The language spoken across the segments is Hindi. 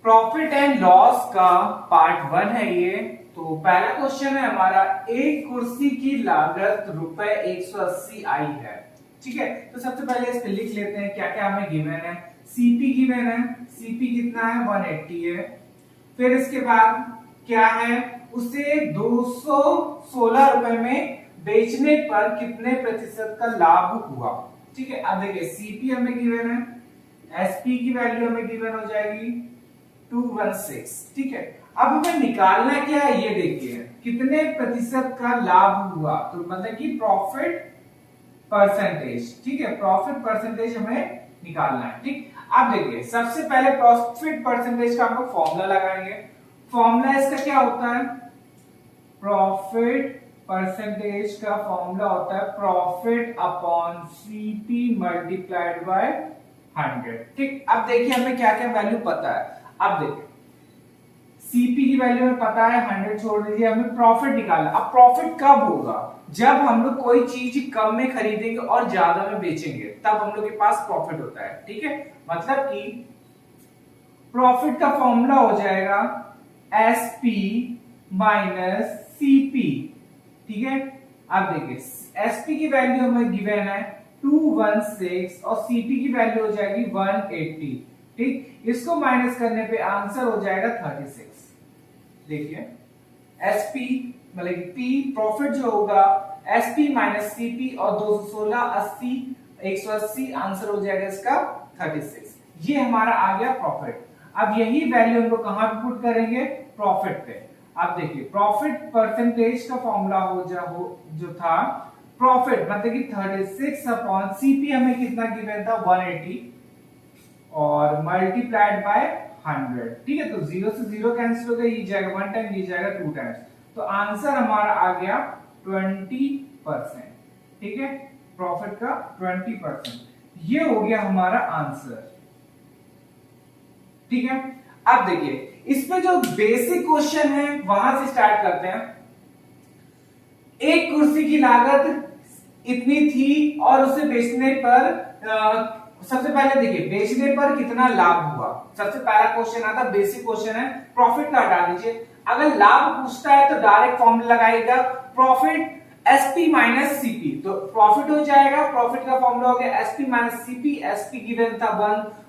प्रॉफिट एंड लॉस का पार्ट 1 है ये। तो पहला क्वेश्चन है हमारा, एक कुर्सी की लागत रुपए 180 आई है। ठीक है, तो सबसे पहले इस पे लिख लेते हैं क्या क्या हमें गिवन है। सीपी गिवन है, सीपी कितना है 180 है। फिर इसके बाद क्या है, उसे 216 रुपए में बेचने पर कितने प्रतिशत का लाभ हुआ। ठीक है, अब देखिए सीपी हमें गिवन है, एसपी की वैल्यू हमें गिवन हो जाएगी 216। ठीक है, अब हमें निकालना क्या है ये देखिए, कितने प्रतिशत का लाभ हुआ, तो मतलब कि प्रॉफिट परसेंटेज। ठीक है, प्रॉफिट परसेंटेज हमें निकालना है। ठीक, अब देखिए सबसे पहले प्रॉफिट परसेंटेज का हम लोग फॉर्मूला लगाएंगे। फॉर्मूला इसका क्या होता है, प्रॉफिट परसेंटेज का फॉर्मूला होता है profit upon CP multiplied by 100। ठीक, अब देखिए हमें क्या क्या वैल्यू पता है। अब देखिए सीपी की वैल्यू हमें पता है 100, छोड़ दीजिए, हमें प्रॉफिट निकालना। अब प्रॉफिट कब होगा, जब हम लोग कोई चीज कम में खरीदेंगे और ज्यादा में बेचेंगे, तब हम लोग के पास प्रॉफिट होता है। ठीक है, मतलब कि प्रॉफिट का फॉर्मूला हो जाएगा एसपी माइनस सीपी। ठीक है, अब देखिए एसपी की वैल्यू हमें गिवन है 216 और सीपी की वैल्यू हो जाएगी 180। ठीक, इसको माइनस करने पे आंसर हो जाएगा 36। देखिए एसपी मतलब पी प्रॉफिट जो होगा एसपी माइनस सीपी और 216 80 180, आंसर हो जाएगा इसका 36। ये हमारा आ गया प्रॉफिट। अब यही वैल्यू हम लोग कहां पे पुट करेंगे, प्रॉफिट पे। अब देखिए प्रॉफिट परसेंटेज का फॉर्मूला जो था प्रॉफिट मतलब कि 36 अपॉन सीपी हमें कितना गिवन था 180 और मल्टीप्लाइड बाय 100। ठीक है, तो 0 से 0 कैंसिल हो गया, ये जाएगा 1 टाइम, ये जाएगा 2 टाइम्स, तो आंसर हमारा आ गया 20%। ठीक है, प्रॉफिट का 20%, ये हो गया हमारा आंसर। ठीक है, अब देखिए इस पे जो बेसिक क्वेश्चन है वहां से स्टार्ट करते हैं। एक कुर्सी की लागत इतनी थी और उसे बेचने पर सबसे पहले देखिए बेचने पर कितना लाभ हुआ। सबसे पहला क्वेश्चन आता, बेसिक क्वेश्चन है, प्रॉफिट का हटा दीजिए। अगर लाभ पूछता है तो डायरेक्ट फॉर्मूला लगाएगा प्रॉफिट एसपी माइनस सीपी, तो प्रॉफिट हो जाएगा, प्रॉफिट का फॉर्मूला हो गया SP minus CP. SP given था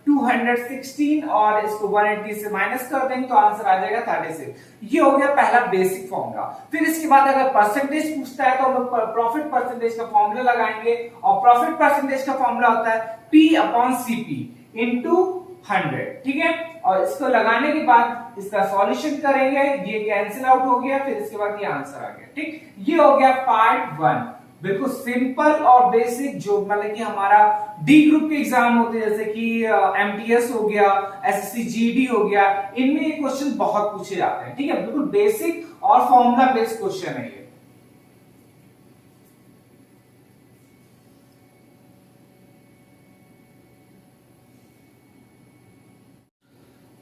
216 और इसको 180 से माइनस कर देंगे तो आंसर आ जाएगा 36। ये हो गया पहला बेसिक फॉर्मूला। फिर इसके बाद अगर परसेंटेज पूछता है तो हम लोग प्रॉफिट परसेंटेज का फॉर्मूला लगाएंगे और प्रॉफिट परसेंटेज का फॉर्मूला होता है पी अपॉन सीपी इंटू 100। ठीक है, और इसको लगाने के बाद इसका सॉल्यूशन करेंगे, ये कैंसिल आउट हो गया, फिर इसके बाद ये आंसर आ गया। ठीक, ये हो गया पार्ट 1, बिल्कुल सिंपल और बेसिक, जो मतलब कि हमारा डी ग्रुप के एग्जाम होते हैं जैसे कि एमटीएस हो गया, एसएससी जीडी हो गया, इनमें ये क्वेश्चन बहुत पूछे जाते हैं। ठीक है, बिल्कुल बेसिक और फॉर्मूला बेस्ड क्वेश्चन है ये।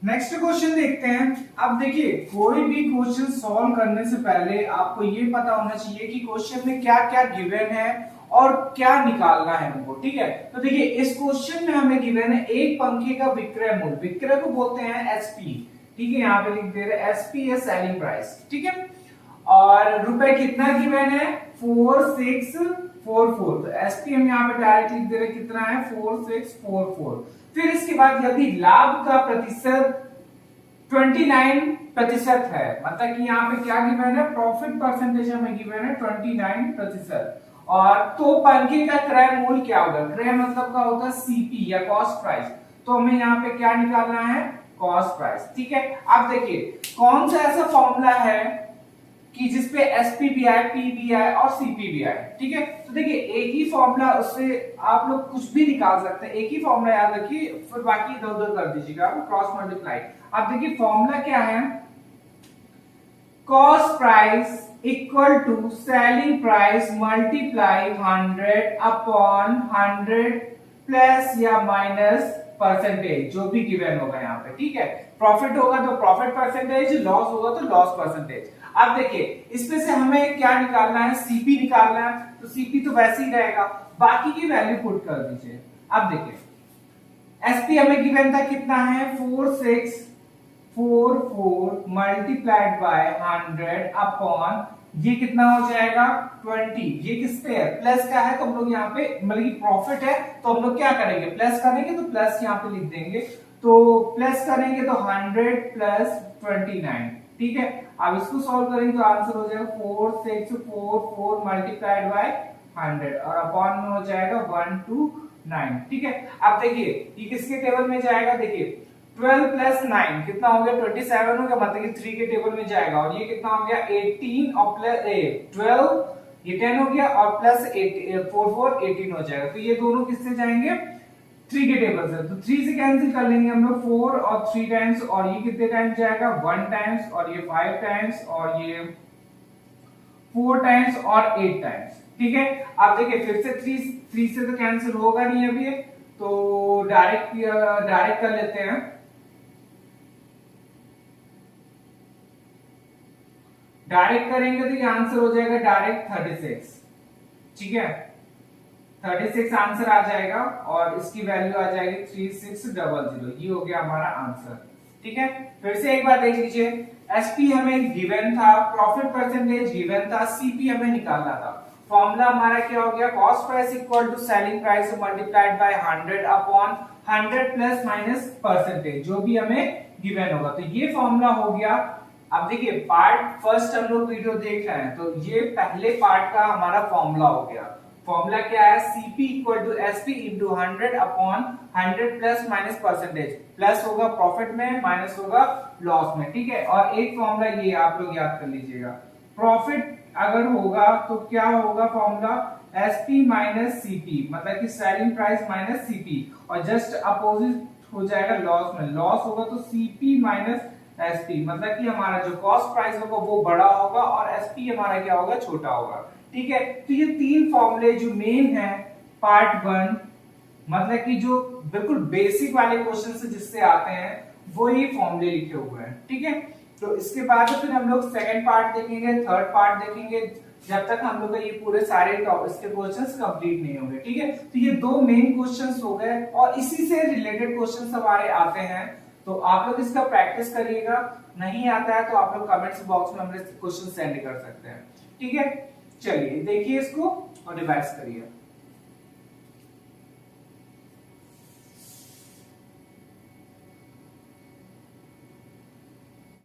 नेक्स्ट क्वेश्चन देखते हैं। अब देखिए कोई भी क्वेश्चन सॉल्व करने से पहले आपको ये पता होना चाहिए कि क्वेश्चन में क्या क्या गिवन है और क्या निकालना है हमको। ठीक है, तो देखिए इस क्वेश्चन में हमें गिवन है एक पंखे का विक्रय मूल्य, विक्रय को बोलते हैं एसपी। ठीक है, यहाँ पे लिख दे रहे एसपी है सेलिंग प्राइस। ठीक है, और रुपए कितना गिवन है 4644, तो एसपी हम यहाँ पे डायरेक्ट लिख दे रहे कितना है 4644। फिर इसके बाद यदि लाभ का प्रतिशत 29% है, मतलब कि यहाँ पे क्या गिवन है, प्रॉफिट परसेंटेज हमें गिवन है 29%, और तो पंखे का क्रय मूल्य क्या होगा, क्रय मतलब का होगा सीपी या कॉस्ट प्राइस, तो हमें यहाँ पे क्या निकालना है, कॉस्ट प्राइस। ठीक है, अब देखिए कौन सा ऐसा फॉर्मूला है कि जिसपे एसपी भी आए, पी भी आए और सीपी भी आए। ठीक है, तो देखिए एक ही फॉर्मूला, उससे आप लोग कुछ भी निकाल सकते हैं, एक ही फॉर्मूला याद रखिए, फिर बाकी इधर उधर कर दीजिएगा, क्रॉस मल्टीप्लाई। अब देखिए फॉर्मूला क्या है, cost price equal to selling price multiply 100 upon 100 plus या माइनस परसेंटेज, जो भी गिवन होगा यहाँ पे। ठीक है, प्रॉफिट होगा तो प्रॉफिट परसेंटेज, लॉस होगा तो लॉस परसेंटेज। अब देखिए इसमें से हमें क्या निकालना है, सीपी निकालना है, तो सीपी तो वैसे ही रहेगा, बाकी की वैल्यू पुट कर दीजिए। अब देखिए एसपी हमें गिवन था कितना है 46 44 मल्टीप्लाइड बाय 100 अपॉन ये कितना हो जाएगा 20। ये किस पे है, प्लस का है, तो हम लोग यहाँ पे मतलब कि प्रॉफिट है तो हम लोग क्या करेंगे, प्लस करेंगे, तो प्लस यहाँ पे लिख देंगे। तो प्लस करेंगे तो 100 प्लस 29, ठीक है। अब इसको सॉल्व करेंगे तो आंसर हो जाएगा 4644 मल्टीप्लाइड बाय 100 और अपॉन में हो जाएगा 129, ठीक है। अब देखिए ये किसके टेबल में जाएगा, देखिए 12 प्लस 9 कितना हो गया 27 हो गया, मतलब कि 3 के टेबल में जाएगा। और ये कितना हो गया 18 और प्लस 12 ये 10 हो गया और प्लस 4 18 हो जाएगा। तो ये दोनों किससे जाएंगे 3 के टेबल से, तो 3 से कैंसिल कर लेंगे हम लोग 4 और 3 टाइम्स, और ये कितने टाइम्स जाएगा 1 टाइम्स, और ये 5 टाइम्स, और ये 4 टाइम्स और 8 टाइम्स, ठीक है। अब देखिए फिर से 3 से तो कैंसिल होगा नहीं अभी, तो डायरेक्ट कर लेते हैं। डायरेक्ट करेंगे तो ये आंसर हो जाएगा डायरेक्ट 36, ठीक है। 36 आंसर आ जाएगा और इसकी वैल्यू आ जाएगी 3600, ये हो गया हमारा आंसर, ठीक है। फिर से एक बार देख लीजिए, एसपी हमें गिवन था, प्रॉफिट परसेंटेज गिवन था, सीपी हमें निकालना था। फॉर्मूला हमारा क्या हो गया, cost price equal to selling price multiplied by 100 upon 100 plus minus percentage, जो भी हमें गिवन होगा। तो ये फॉर्मूला हो गया। अब देखिए पार्ट फर्स्ट हम लोग वीडियो देख रहे हैं, तो ये पहले पार्ट का हमारा फॉर्मूला हो गया। फॉर्मूला क्या है, CP equal to SP into 100 upon 100 plus minus percentage, plus होगा प्रॉफिट में माइनस होगा लॉस में, ठीक है। और एक फॉर्मूला ये आप लोग याद कर लीजिएगा, प्रॉफिट अगर होगा तो क्या होगा फॉर्मूला, एसपी माइनस सीपी, मतलब कि सेलिंग प्राइस माइनस सीपी, और जस्ट अपोजिट हो जाएगा लॉस में, लॉस होगा तो सीपी माइनस एसपी, मतलब कि हमारा जो कॉस्ट प्राइस होगा वो बड़ा होगा और एसपी हमारा क्या होगा छोटा होगा, ठीक है। तो ये 3 फॉर्मूले जो मेन है पार्ट 1, मतलब कि जो बिल्कुल बेसिक वाले क्वेश्चन से जिससे आते हैं वो ये फॉर्मूले लिखे हुए हैं, ठीक है। तो इसके बाद फिर हम लोग सेकंड पार्ट देखेंगे, थर्ड पार्ट देखेंगे, जब तक हम लोग का ये पूरे सारे इसके क्वेश्चंस कंप्लीट नहीं होंगे, ठीक है। तो ये 2 मेन क्वेश्चंस हो गए और इसी से रिलेटेड क्वेश्चंस हमारे आते हैं, तो आप लोग इसका प्रैक्टिस करिएगा। नहीं आता है तो आप लोग कमेंट्स बॉक्स में हमें क्वेश्चन सेंड कर सकते हैं, ठीक है। चलिए देखिए इसको और रिवाइज करिए।